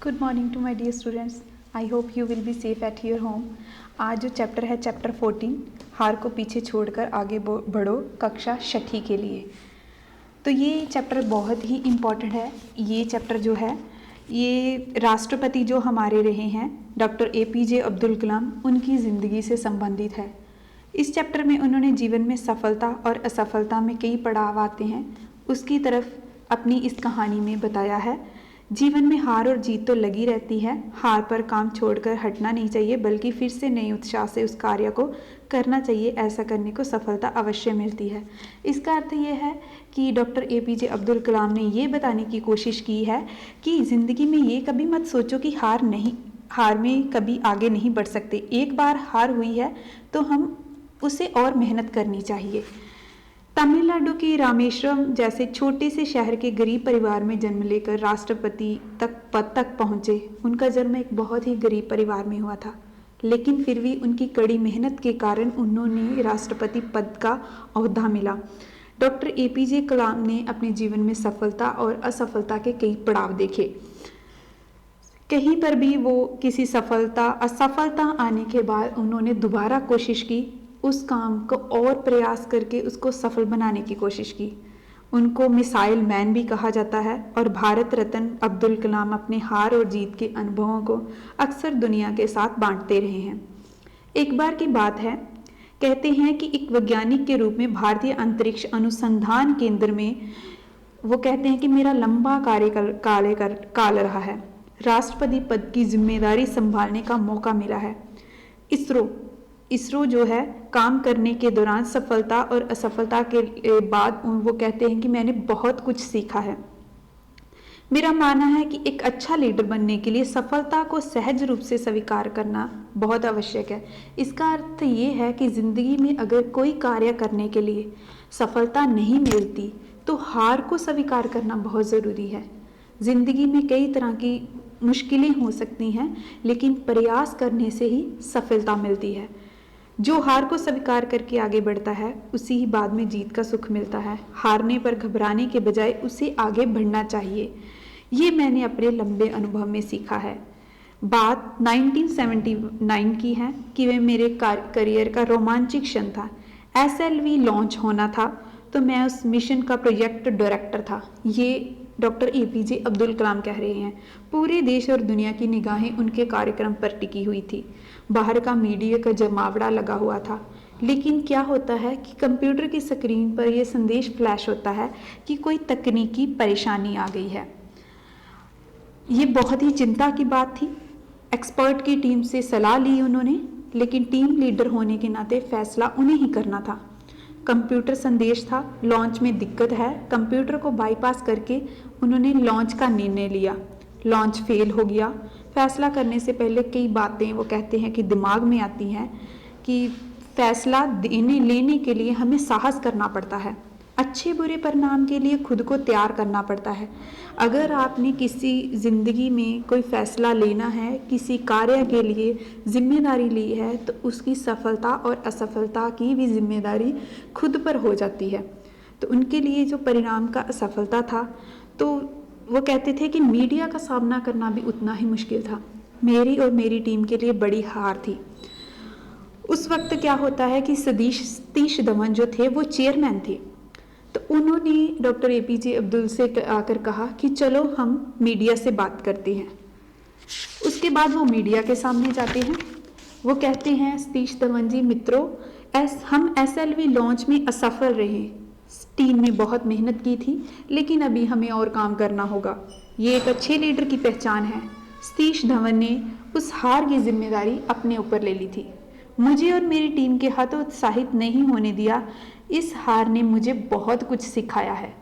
Good morning to my dear students. I hope you will be safe at your home. आज जो chapter है chapter 14, हार को पीछे छोड़कर आगे बढ़ो, कक्षा छठी के लिए। तो ये चैप्टर बहुत ही इम्पॉर्टेंट है। ये चैप्टर जो है ये राष्ट्रपति जो हमारे रहे हैं डॉक्टर APJ अब्दुल कलाम, उनकी ज़िंदगी से संबंधित है। इस चैप्टर में उन्होंने जीवन में सफलता और असफलता में कई पड़ाव आते हैं, उसकी तरफ अपनी इस कहानी में बताया है। जीवन में हार और जीत तो लगी रहती है, हार पर काम छोड़कर हटना नहीं चाहिए, बल्कि फिर से नए उत्साह से उस कार्य को करना चाहिए। ऐसा करने को सफलता अवश्य मिलती है। इसका अर्थ ये है कि डॉक्टर APJ अब्दुल कलाम ने ये बताने की कोशिश की है कि ज़िंदगी में ये कभी मत सोचो कि हार में कभी आगे नहीं बढ़ सकते। एक बार हार हुई है तो हम उसे और मेहनत करनी चाहिए। तमिलनाडु के रामेश्वरम जैसे छोटे से शहर के गरीब परिवार में जन्म लेकर राष्ट्रपति पद तक पहुंचे। उनका जन्म एक बहुत ही गरीब परिवार में हुआ था, लेकिन फिर भी उनकी कड़ी मेहनत के कारण उन्होंने राष्ट्रपति पद का ओहदा मिला। डॉक्टर APJ कलाम ने अपने जीवन में सफलता और असफलता के कई पड़ाव देखे। कहीं पर भी वो किसी असफलता आने के बाद उन्होंने दोबारा कोशिश की, उस काम को और प्रयास करके उसको सफल बनाने की कोशिश की। उनको मिसाइल मैन भी कहा जाता है और भारत रत्न अब्दुल कलाम अपने हार और जीत के अनुभवों को अक्सर दुनिया के साथ बांटते रहे हैं। एक बार की बात है, कहते हैं कि एक वैज्ञानिक के रूप में भारतीय अंतरिक्ष अनुसंधान केंद्र में वो कहते हैं कि मेरा लंबा कार्यकाल रहा है। राष्ट्रपति पद की जिम्मेदारी संभालने का मौका मिला है। इसरो जो है काम करने के दौरान सफलता और असफलता के बाद वो कहते हैं कि मैंने बहुत कुछ सीखा है। मेरा मानना है कि एक अच्छा लीडर बनने के लिए सफलता को सहज रूप से स्वीकार करना बहुत आवश्यक है। इसका अर्थ ये है कि ज़िंदगी में अगर कोई कार्य करने के लिए सफलता नहीं मिलती तो हार को स्वीकार करना बहुत ज़रूरी है। ज़िंदगी में कई तरह की मुश्किलें हो सकती हैं, लेकिन प्रयास करने से ही सफलता मिलती है। जो हार को स्वीकार करके आगे बढ़ता है उसी ही बाद में जीत का सुख मिलता है। हारने पर घबराने के बजाय उसे आगे बढ़ना चाहिए। ये मैंने अपने लंबे अनुभव में सीखा है। बात 1979 की है कि वह मेरे करियर का रोमांचक क्षण था। SLV लॉन्च होना था तो मैं उस मिशन का प्रोजेक्ट डायरेक्टर था। ये डॉक्टर APJ अब्दुल कलाम कह रहे हैं। पूरे देश और दुनिया की निगाहें उनके कार्यक्रम पर टिकी हुई थी। बाहर का मीडिया का जमावड़ा लगा हुआ था, लेकिन क्या होता है कि कंप्यूटर की स्क्रीन पर यह संदेश फ्लैश होता है कि कोई तकनीकी परेशानी आ गई है। ये बहुत ही चिंता की बात थी। एक्सपर्ट की टीम से सलाह ली उन्होंने, लेकिन टीम लीडर होने के नाते फैसला उन्हें ही करना था। कंप्यूटर संदेश था, लॉन्च में दिक्कत है। कंप्यूटर को बाईपास करके उन्होंने लॉन्च का निर्णय लिया। लॉन्च फेल हो गया। फैसला करने से पहले कई बातें वो कहते हैं कि दिमाग में आती हैं कि फैसला लेने के लिए हमें साहस करना पड़ता है। अच्छे बुरे परिणाम के लिए खुद को तैयार करना पड़ता है। अगर आपने किसी ज़िंदगी में कोई फैसला लेना है, किसी कार्य के लिए जिम्मेदारी ली है, तो उसकी सफलता और असफलता की भी जिम्मेदारी खुद पर हो जाती है। तो उनके लिए जो परिणाम का असफलता था, तो वो कहते थे कि मीडिया का सामना करना भी उतना ही मुश्किल था। मेरी और मेरी टीम के लिए बड़ी हार थी। उस वक्त क्या होता है कि सतीश धवन जो थे वो चेयरमैन थे, तो उन्होंने डॉक्टर APJ अब्दुल से आकर कहा कि चलो हम मीडिया से बात करते हैं। उसके बाद वो मीडिया के सामने जाते हैं। वो कहते हैं, सतीश धवन जी मित्रों, हम SLV लॉन्च में असफल रहे। टीम ने बहुत मेहनत की थी, लेकिन अभी हमें और काम करना होगा। ये एक अच्छे लीडर की पहचान है। सतीश धवन ने उस हार की जिम्मेदारी अपने ऊपर ले ली थी। मुझे और मेरी टीम के हाथों उत्साहित नहीं होने दिया। इस हार ने मुझे बहुत कुछ सिखाया है।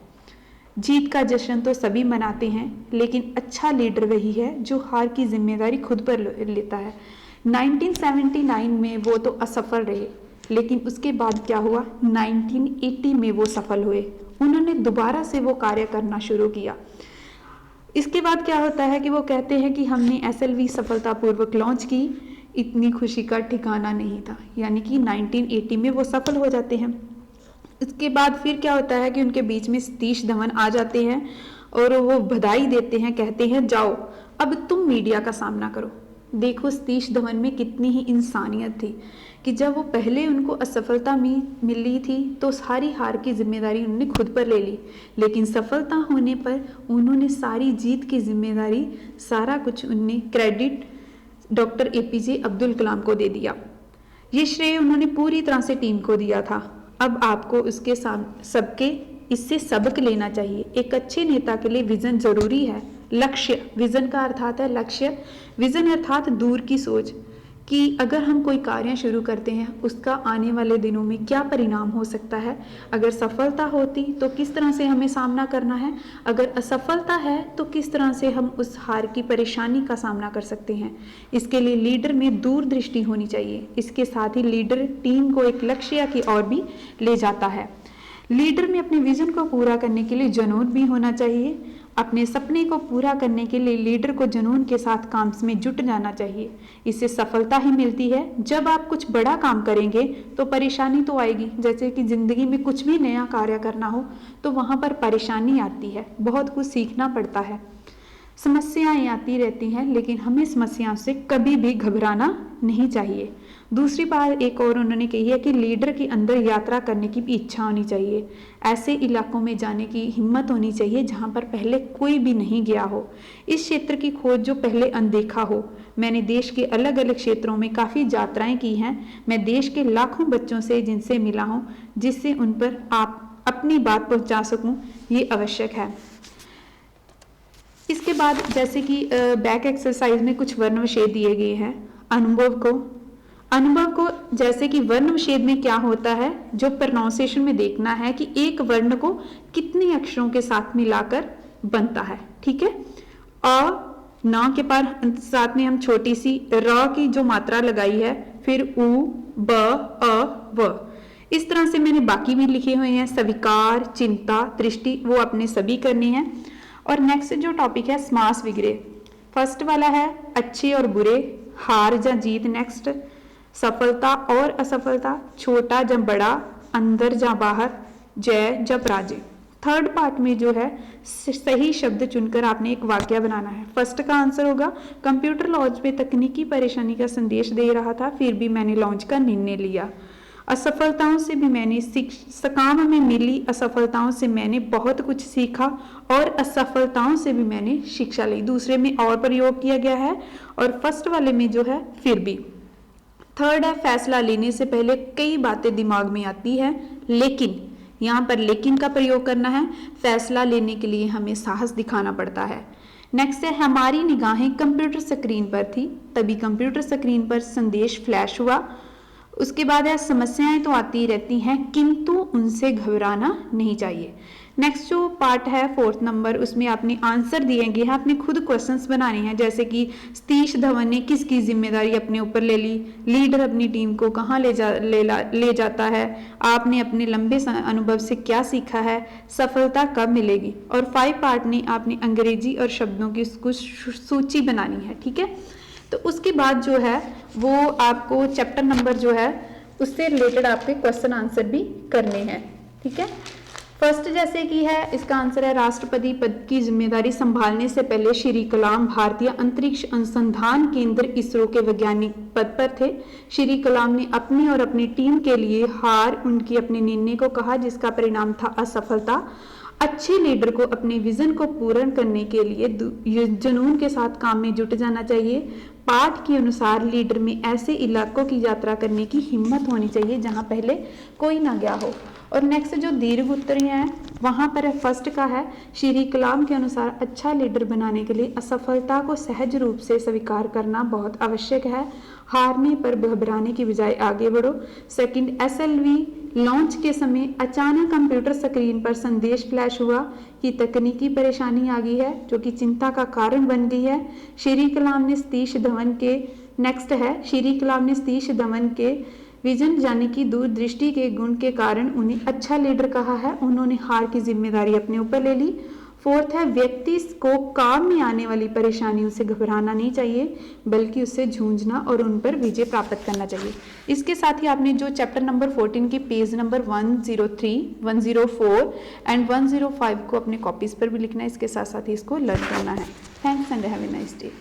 जीत का जश्न तो सभी मनाते हैं, लेकिन अच्छा लीडर वही है जो हार की जिम्मेदारी खुद पर लेता है। 1979 में वो तो असफल रहे, लेकिन उसके बाद क्या हुआ, 1980 में वो सफल हुए। उन्होंने दोबारा से वो कार्य करना शुरू किया। इसके बाद क्या होता है कि वो कहते हैं कि हमने SLV सफलतापूर्वक लॉन्च की। इतनी खुशी का ठिकाना नहीं था। यानी कि 1980 में वो सफल हो जाते हैं। इसके बाद फिर क्या होता है कि उनके बीच में सतीश धवन आ जाते हैं और वो बधाई देते हैं, कहते हैं जाओ अब तुम मीडिया का सामना करो। देखो सतीश धवन में कितनी ही इंसानियत थी कि जब वो पहले उनको असफलता मिली थी तो सारी हार की जिम्मेदारी उन्होंने खुद पर ले ली, लेकिन सफलता होने पर उन्होंने सारी जीत की जिम्मेदारी, सारा कुछ उन्हें credit doctor APJ Abdul Kalam को दे दिया। ये श्रेय उन्होंने पूरी तरह से टीम को दिया था। अब आपको उसके सबके इससे सबक लेना चाहिए। एक अच्छे नेता के लिए विजन जरूरी है। लक्ष्य, विजन का अर्थात है लक्ष्य, विजन अर्थात दूर की सोच कि अगर हम कोई कार्य शुरू करते हैं उसका आने वाले दिनों में क्या परिणाम हो सकता है। अगर सफलता होती तो किस तरह से हमें सामना करना है, अगर असफलता है तो किस तरह से हम उस हार की परेशानी का सामना कर सकते हैं। इसके लिए लीडर में दूरदृष्टि होनी चाहिए। इसके साथ ही लीडर टीम को एक लक्ष्य की ओर भी ले जाता है। लीडर में अपने विजन को पूरा करने के लिए जुनून भी होना चाहिए। अपने सपने को पूरा करने के लिए लीडर को जुनून के साथ काम में जुट जाना चाहिए। इससे सफलता ही मिलती है। जब आप कुछ बड़ा काम करेंगे तो परेशानी तो आएगी, जैसे कि जिंदगी में कुछ भी नया कार्य करना हो तो वहाँ पर परेशानी आती है, बहुत कुछ सीखना पड़ता है, समस्याएं आती रहती हैं, लेकिन हमें समस्याओं से कभी भी घबराना नहीं चाहिए। दूसरी बात एक और उन्होंने कही है कि लीडर के अंदर यात्रा करने की भी इच्छा होनी चाहिए। ऐसे इलाकों में जाने की हिम्मत होनी चाहिए जहां पर पहले कोई भी नहीं गया हो। इस क्षेत्र की खोज जो पहले अनदेखा हो। मैंने देश के अलग अलग क्षेत्रों में काफ़ी यात्राएं की हैं। मैं देश के लाखों बच्चों से जिनसे मिला हूँ, जिससे उन पर आप अपनी बात पहुँचा सकूँ, ये आवश्यक है। इसके बाद जैसे कि बैक एक्सरसाइज में कुछ वर्णविशेष दिए गए हैं। अनुभव को जैसे कि वर्णविशेष में क्या होता है, जो प्रोनाउंसिएशन में देखना है कि एक वर्ण को कितने अक्षरों के साथ मिलाकर बनता है। ठीक है, अ ना के पार साथ में हम छोटी सी र की जो मात्रा लगाई है, फिर उ ब अ व। इस तरह से मैंने बाकी भी लिखे हुए हैं। स्वीकार, चिंता, दृष्टि, वो अपने सभी करनी है। और नेक्स्ट जो टॉपिक है समास विग्रह। फर्स्ट वाला है अच्छे और बुरे, हार या जीत। नेक्स्ट सफलता और असफलता, छोटा या बड़ा, अंदर या बाहर, जय या पराजय। थर्ड पार्ट में जो है सही शब्द चुनकर आपने एक वाक्य बनाना है। फर्स्ट का आंसर होगा कंप्यूटर लॉन्च में तकनीकी परेशानी का संदेश दे रहा था, फिर भी मैंने लॉन्च का निर्णय लिया। असफलताओं से भी मैंने काम में मिली असफलताओं से मैंने बहुत कुछ सीखा और असफलताओं से भी मैंने शिक्षा ली। दूसरे में और प्रयोग किया गया है और फर्स्ट वाले में जो है फिर भी। थर्ड है फैसला लेने से पहले कई बातें दिमाग में आती है, लेकिन यहाँ पर लेकिन का प्रयोग करना है। फैसला लेने के लिए हमें साहस दिखाना पड़ता है। नेक्स्ट है हमारी निगाहें कंप्यूटर स्क्रीन पर थी, तभी कंप्यूटर स्क्रीन पर संदेश फ्लैश हुआ। उसके बाद है समस्याएं तो आती रहती हैं, किंतु उनसे घबराना नहीं चाहिए। नेक्स्ट जो पार्ट है फोर्थ नंबर, उसमें आपने आंसर दिएंगे हैं, आपने खुद क्वेश्चंस बनाने हैं, जैसे कि सतीश धवन ने किसकी जिम्मेदारी अपने ऊपर ले ली, लीडर अपनी टीम को कहाँ ले जाता है, आपने अपने लंबे अनुभव से क्या सीखा है, सफलता कब मिलेगी। और 5 पार्ट ने आपने अंग्रेजी और शब्दों की कुछ सूची बनानी है। ठीक है, तो उसके बाद जो है वो आपको चैप्टर नंबर जो है उससे रिलेटेड आपके क्वेश्चन आंसर भी करने हैं। ठीक है, फर्स्ट जैसे कि है इसका आंसर है राष्ट्रपति पद की जिम्मेदारी संभालने से पहले श्री कलाम भारतीय अंतरिक्ष अनुसंधान केंद्र इसरो के वैज्ञानिक पद पर थे। श्री कलाम ने अपनी और अपनी टीम के लिए हार उनकी अपने निर्णय को कहा, जिसका परिणाम था असफलता। अच्छे लीडर को अपने विजन को पूर्ण करने के लिए जुनून के साथ काम में जुट जाना चाहिए। पाठ के अनुसार लीडर में ऐसे इलाकों की यात्रा करने की हिम्मत होनी चाहिए जहां पहले कोई ना गया हो। और नेक्स्ट जो दीर्घ उत्तरी हैं वहां पर फर्स्ट का है श्री कलाम के अनुसार अच्छा लीडर बनाने के लिए असफलता को सहज रूप से स्वीकार करना बहुत आवश्यक है। हारने पर घबराने की बजाय आगे बढ़ो। सेकंड एसएलवी लॉन्च के समय अचानक कंप्यूटर स्क्रीन पर संदेश फ्लैश हुआ कि तकनीकी परेशानी आ गई है, जो कि चिंता का कारण बन गई है। श्री कलाम ने सतीश धवन के नेक्स्ट है श्री कलाम ने सतीश धवन के विजन यानी कि दूरदृष्टि के गुण के कारण उन्हें अच्छा लीडर कहा है। उन्होंने हार की जिम्मेदारी अपने ऊपर ले ली। फोर्थ है व्यक्ति को काम में आने वाली परेशानियों से घबराना नहीं चाहिए, बल्कि उससे जूझना और उन पर विजय प्राप्त करना चाहिए। इसके साथ ही आपने जो चैप्टर नंबर 14 की पेज नंबर 103, 104 एंड 105 को अपने कॉपीज पर भी लिखना है, इसके साथ साथ ही इसको लर्न करना है। Thanks and have a nice day.